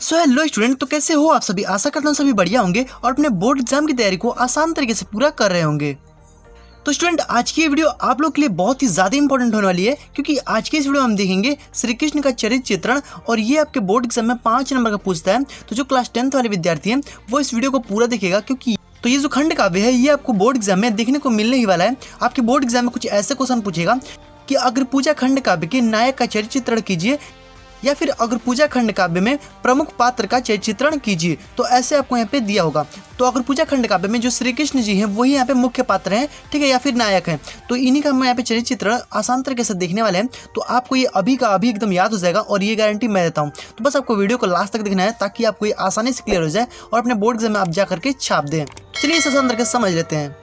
So hello student, तो कैसे हो आप सभी। आशा करता हूँ सभी बढ़िया होंगे और अपने बोर्ड एग्जाम की तैयारी को आसान तरीके से पूरा कर रहे होंगे। तो स्टूडेंट, आज की ये वीडियो आप लोग के लिए बहुत ही ज़्यादा इंपॉर्टेंट होने वाली है, क्योंकि आज की इस वीडियो में हम देखेंगे श्री कृष्ण का चरित्र चित्रण, और ये आपके बोर्ड एग्जाम में 5 नंबर का पूछता है। तो जो क्लास 10th वाले विद्यार्थी हैं वो इस वीडियो को पूरा देखेगा, क्योंकि तो ये जो खंड काव्य है ये आपको बोर्ड एग्जाम में देखने को मिलने ही वाला है। आपके बोर्ड एग्जाम में कुछ ऐसे क्वेश्चन पूछेगा कि अग्रपूजा खंड काव्य के नायक का चरित्र चित्रण कीजिए, या फिर अग्रपूजा खंड काव्य में प्रमुख पात्र का चरित्र चित्रण कीजिए। तो ऐसे आपको यहाँ पे दिया होगा। तो अग्रपूजा खंड काव्य में जो श्री कृष्ण जी हैं वही यहाँ पे मुख्य पात्र हैं, ठीक है, या फिर नायक हैं। तो इन्हीं का हम यहाँ पे चरित्र चित्रण आसान तरीके से देखने वाले हैं। तो आपको ये अभी का अभी एकदम याद हो जाएगा, और ये गारंटी मैं देता हूँ। तो बस आपको वीडियो को लास्ट तक देखना है, ताकि आपको ये आसानी से क्लियर हो जाए और अपने बोर्ड एग्जाम में आप जा करके छाप दें। चलिए इसे आसान तरीके से समझ लेते हैं।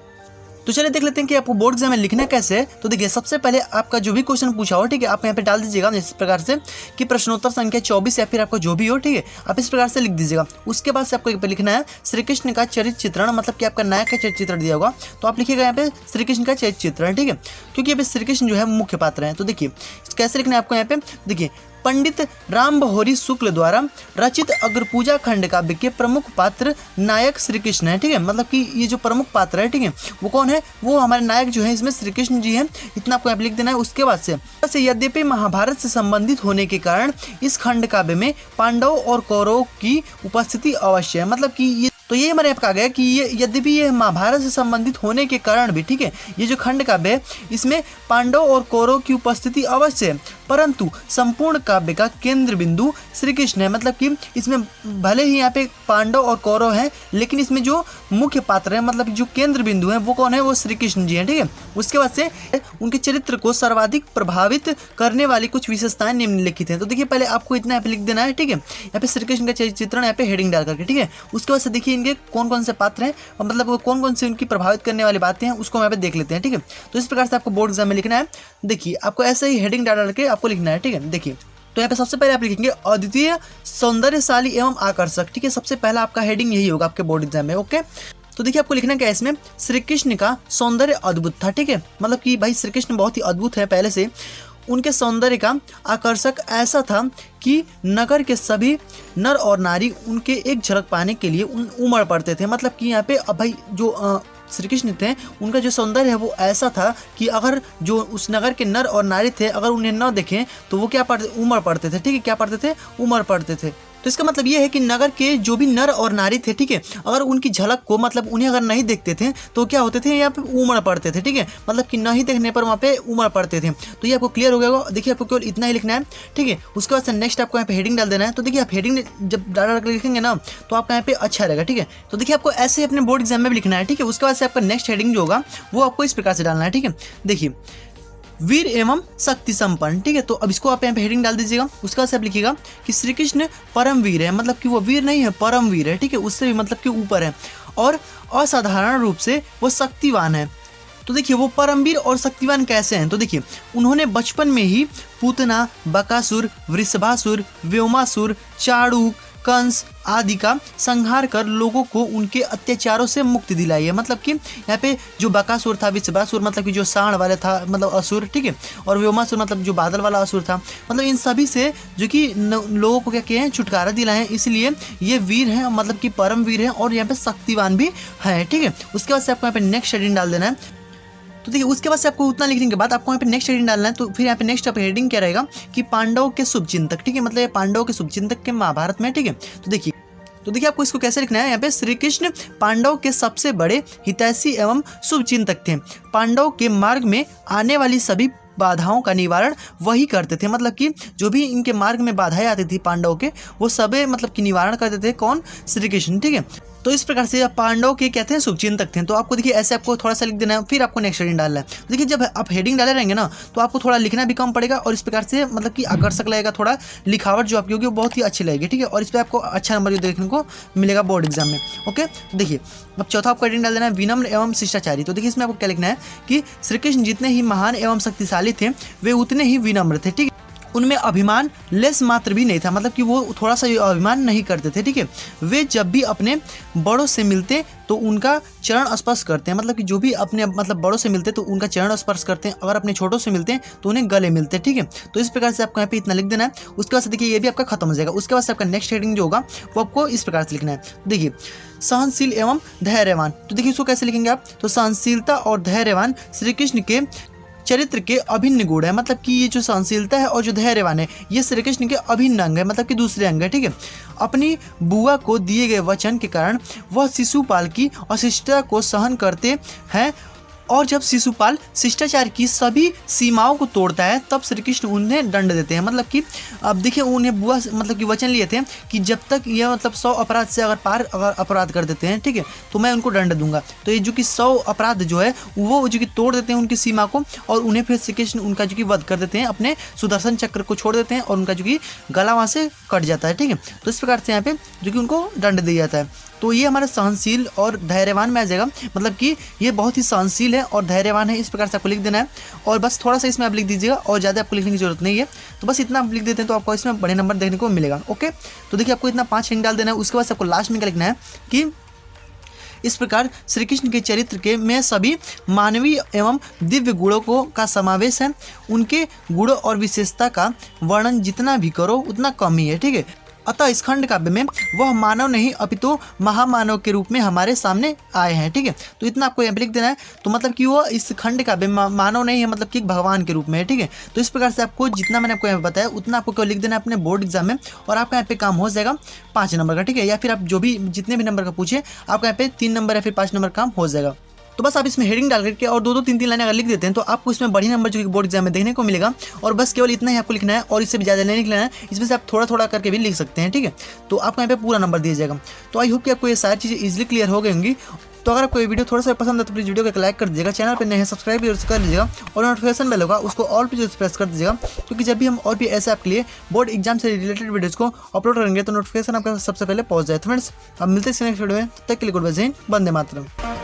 तो चलिए देख लेते हैं कि आपको बोर्ड एग्जाम में लिखना कैसे है। तो देखिए, सबसे पहले आपका जो भी क्वेश्चन पूछा हो, ठीक है, आप यहाँ पे डाल दीजिएगा इस प्रकार से कि प्रश्नोत्तर संख्या 24 या फिर आपको जो भी हो, ठीक है, आप इस प्रकार से लिख दीजिएगा। उसके बाद से आपको यहाँ पे लिखना है श्री कृष्ण का चरित्र चित्रण, मतलब कि आपका नायक का चरित्र चित्रण दिया होगा। तो आप लिखिएगा यहाँ पे श्री कृष्ण का चरित्र चित्रण, ठीक है, क्योंकि यहाँ पे श्री कृष्ण जो है मुख्य पात्र हैं। तो देखिए कैसे लिखना है आपको यहाँ पे। देखिए, पंडित राम बहोरी शुक्ल द्वारा रचित अग्रपूजा खंड काव्य के प्रमुख पात्र नायक श्री कृष्ण है, ठीक है, मतलब कि ये जो प्रमुख पात्र है, ठीक है, वो कौन है, वो हमारे नायक जो है इसमें श्री कृष्ण जी हैं। इतना आपको यहाँ लिख देना है। उसके बाद से यद्यपि महाभारत से संबंधित होने के कारण इस खंड काव्य में पांडव और कौरवों की उपस्थिति अवश्य है, मतलब कि ये तो ये हमारे आपका आ गया कि ये यद्यपि ये महाभारत से संबंधित होने के कारण भी, ठीक है, ये जो खंड काव्य है इसमें पांडव और कौरव की उपस्थिति अवश्य है, परंतु संपूर्ण काव्य का केंद्र बिंदु श्री कृष्ण है। मतलब कि इसमें भले ही यहाँ पे पांडव और कौरव हैं, लेकिन इसमें जो मुख्य पात्र है, मतलब जो केंद्र बिंदु है, वो कौन है, वो श्री कृष्ण जी हैं, ठीक है। उसके बाद से उनके चरित्र को सर्वाधिक प्रभावित करने वाली कुछ विशेषताएं निम्नलिखित हैं। तो देखिए, पहले आपको इतना यहाँ पे लिख देना है, ठीक है, यहाँ पे श्री कृष्ण का चरित्र चित्रण यहाँ पे हेडिंग डाल करके, ठीक है। उसके बाद से देखिए इनके कौन कौन से पात्र हैं, मतलब वो कौन कौन से उनकी प्रभावित करने वाली बातें हैं, उसको यहाँ पे देख लेते हैं, ठीक है। तो इस प्रकार से आपको बोर्ड एग्जाम में लिखना है। देखिए, आपको ऐसे ही हेडिंग डाल के आपको लिखना है, ठीक है। देखिए, तो यहाँ पे सबसे पहले आप लिखेंगे अद्वितीय सौंदर्यशाली एवं आकर्षक, ठीक है, सबसे पहला आपका हेडिंग यही होगा आपके बोर्ड एग्जाम में। ओके, तो देखिए आपको लिखना क्या है इसमें, श्री कृष्ण का सौंदर्य अद्भुत था, ठीक है, मतलब कि भाई श्री कृष्ण बहुत ही अद्भुत है पहले से। उनके सौंदर्य का आकर्षक ऐसा था कि नगर के सभी नर और नारी उनके एक झलक पाने के लिए उमड़ पड़ते थे। मतलब कि यहाँ पे अब भाई जो श्री कृष्ण थे उनका जो सौंदर्य है वो ऐसा था कि अगर जो उस नगर के नर और नारी थे, अगर उन्हें न देखें तो वो क्या पढ़ते, उमड़ पड़ते थे, ठीक है, क्या पढ़ते थे, उमड़ पड़ते थे। तो इसका मतलब ये है कि नगर के जो भी नर और नारी थे, ठीक है, अगर उनकी झलक को, मतलब उन्हें अगर नहीं देखते थे तो क्या होते थे, यहाँ पे उमड़ पड़ते थे, ठीक है, मतलब कि नहीं देखने पर वहाँ पे उमड़ पड़ते थे। तो ये आपको क्लियर हो गया। देखिए, आपको केवल इतना ही लिखना है, ठीक है। उसके बाद से नेक्स्ट आपको यहाँ पे हेडिंग डाल देना है। तो देखिए, आप हेडिंग जब डाल कर लिखेंगे ना तो आपका यहाँ पे अच्छा रहेगा, ठीक है। तो देखिए, आपको ऐसे अपने बोर्ड एग्जाम में भी लिखना है, ठीक है। उसके बाद से आपका नेक्स्ट हेडिंग जो होगा वो आपको इस प्रकार से डालना है, ठीक है। देखिए, वीर एवं शक्ति संपन्न, ठीक है। तो अब इसको आप यहाँ पे हेडिंग डाल दीजिएगा। उसके बाद से आप लिखिएगा कि श्री कृष्ण परम वीर है, मतलब कि वो वीर नहीं है, परम वीर है, ठीक है, उससे भी मतलब कि ऊपर है, और असाधारण रूप से वो शक्तिवान है। तो देखिए, वो परमवीर और शक्तिवान कैसे हैं। तो देखिए, उन्होंने बचपन में ही पूतना, बकासुर, वृषभासुर, व्योमासुर, चाणूक, कंस आदि का संहार कर लोगों को उनके अत्याचारों से मुक्ति दिलाई है। मतलब कि यहाँ पे जो बकासुर था, वृषभासुर मतलब कि जो सांड वाले था, मतलब असुर, ठीक है, और व्योमासुर मतलब जो बादल वाला असुर था, मतलब इन सभी से जो कि लोगों को क्या किए हैं, छुटकारा दिलाए हैं। इसलिए ये वीर हैं, मतलब कि परम वीर हैं, और यहाँ पे शक्तिवान भी है, ठीक है। उसके बाद से आपको यहाँ पे नेक्स्ट हेडिंग डाल देना है। तो देखिए, उसके बाद से आपको उतना लिखने के बाद आपको यहाँ पे नेक्स्ट हेडिंग डालना है। तो फिर यहाँ पे नेक्स्ट हेडिंग क्या रहेगा कि पांडवों के शुभचिंतक, ठीक है, मतलब ये पांडवों के शुभचिंतक के महाभारत में, ठीक है। तो देखिए आपको इसको कैसे लिखना है। यहाँ पे श्री कृष्ण पांडव के सबसे बड़े हितैषी एवं शुभचिंतक थे। पांडव के मार्ग में आने वाली सभी बाधाओं का निवारण वही करते थे, मतलब कि जो भी इनके मार्ग में बाधाएं आती थी पांडवों के, वो सबे मतलब कि निवारण करते थे। कौन? श्री कृष्ण, ठीक है। तो इस प्रकार से पांडव के कहते हैं शुभचिंतक थे। तो आपको देखिए ऐसे आपको थोड़ा सा लिख देना है, फिर आपको नेक्स्ट हेडिंग डालना है। तो देखिए, जब आप हेडिंग डाले रहेंगे ना तो आपको थोड़ा लिखना भी कम पड़ेगा, और इस प्रकार से मतलब कि आकर्षक लगेगा, थोड़ा लिखावट जो आपकी होगी वो बहुत ही अच्छी लगेगी, ठीक है, और इस पर आपको अच्छा नंबर देखने को मिलेगा बोर्ड एग्जाम में। ओके, देखिए अब चौथा आपको हेडिंग डाल देना है विनम्र एवं शिष्टाचारी। तो देखिए, इसमें आपको क्या लिखना है कि श्री कृष्ण जितने ही महान एवं शक्तिशाली थे वे उतने ही विनम्र थे, ठीक है। उनमें अभिमान लेस मात्र भी नहीं था, मतलब कि वो थोड़ा सा अभिमान नहीं करते थे, ठीक है। वे जब भी अपने बड़ों से मिलते तो उनका चरण स्पर्श करते हैं, मतलब कि जो भी अपने मतलब बड़ों से मिलते तो उनका चरण स्पर्श करते हैं, अगर अपने छोटों से मिलते हैं तो उन्हें गले मिलते हैं, ठीक है। तो इस प्रकार से आपको यहाँ पे इतना लिख देना है। उसके बाद से देखिए ये भी आपका खत्म हो जाएगा। उसके बाद से आपका नेक्स्ट हेडिंग जो होगा वो आपको इस प्रकार से लिखना है। देखिए सहनशील एवं धैर्यवान, तो देखिए इसको कैसे लिखेंगे आप, तो सहनशीलता और धैर्यवान श्री कृष्ण के चरित्र के अभिन्न गुण है, मतलब कि ये जो सहनशीलता है और जो धैर्यवान है ये श्री कृष्ण के अभिन्न अंग है, मतलब कि दूसरे अंग है, ठीक है। अपनी बुआ को दिए गए वचन के कारण वह शिशुपाल की अशिष्टता को सहन करते हैं, और जब शिशुपाल शिष्टाचार की सभी सीमाओं को तोड़ता है तब श्री कृष्ण उन्हें दंड देते हैं। मतलब कि अब देखिए उन्हें बुआ मतलब कि वचन लिए थे कि जब तक ये मतलब 100 अपराध से अगर अपराध कर देते हैं, ठीक है, तो मैं उनको दंड दूंगा। तो ये जो कि 100 अपराध जो है वो जो कि तोड़ देते हैं उनकी सीमा को, और उन्हें फिर श्री कृष्ण उनका जो कि वध कर देते हैं, अपने सुदर्शन चक्र को छोड़ देते हैं और उनका जो कि गला वहाँ से कट जाता है, ठीक है। तो इस प्रकार से यहाँ पे जो कि उनको दंड दिया जाता है। तो ये हमारा सहनशील और धैर्यवान में आ जाएगा, मतलब कि ये बहुत ही सहनशील है और धैर्यवान है, इस प्रकार से आपको लिख देना है। और बस थोड़ा सा इसमें आप लिख दीजिएगा और ज़्यादा आपको लिखने की जरूरत नहीं है, तो बस इतना आप लिख देते हैं तो आपको इसमें बड़े नंबर देखने को मिलेगा। ओके, तो देखिए आपको इतना 5 हिंट डाल देना है। उसके बाद आपको लास्ट में क्या लिखना है कि इस प्रकार श्री कृष्ण के चरित्र के में सभी मानवीय एवं दिव्य गुणों को का समावेश है। उनके गुणों और विशेषता का वर्णन जितना भी करो उतना कम ही है, ठीक है। अतः इस खंड काव्य में वह मानव नहीं अपितु महामानव के रूप में हमारे सामने आए हैं, ठीक है। तो इतना आपको यहाँ पे लिख देना है। तो मतलब कि वो इस खंड काव्य में मानव नहीं है, मतलब कि भगवान के रूप में है, ठीक है। तो इस प्रकार से आपको जितना मैंने आपको यहाँ पे बताया उतना आपको क्यों लिख देना है अपने बोर्ड एग्जाम में, और आपका यहाँ पे काम हो जाएगा 5 नंबर का, ठीक है। या फिर आप जो भी जितने भी नंबर का पूछे आपका यहाँ पे 3 नंबर या फिर 5 नंबर काम हो जाएगा। तो बस आप इसमें हेडिंग डाल करके और 2-2 3-3 लाइनें अगर लिख देते हैं तो आपको इसमें बढ़िया नंबर जो कि बोर्ड एग्जाम में देखने को मिलेगा। और बस केवल इतना ही आपको लिखना है और इससे भी ज़्यादा नहीं लिखना है, इसमें से आप थोड़ा थोड़ा करके भी लिख सकते हैं, ठीक है। तो आपको यहाँ पे पूरा नंबर दिया जाएगा। तो आई होप कि आपको ये सारी चीज़ें इजीली क्लियर हो गई होंगी। तो अगर आपको ये वीडियो थोड़ा सा पसंद है तो प्लीज़ वीडियो को लाइक कर दीजिएगा, चैनल पर नए हैं सब्सक्राइब भी कर लीजिएगा, और नोटिफिकेशन बेल होगा उसको ऑल पे प्रेस कर दीजिएगा, क्योंकि जब भी हम और भी ऐसे आपके लिए बोर्ड एग्जाम से रिलेटेड वीडियोज़ को अपलोड करेंगे तो नोटिफिकेशन आपका सबसे पहले पहुँच जाए। तो फ्रेंड्स अब मिलते हैं नेक्स्ट वीडियो में, तब तक के लिए गुड बाय, जय हिंद, वंदे मातरम।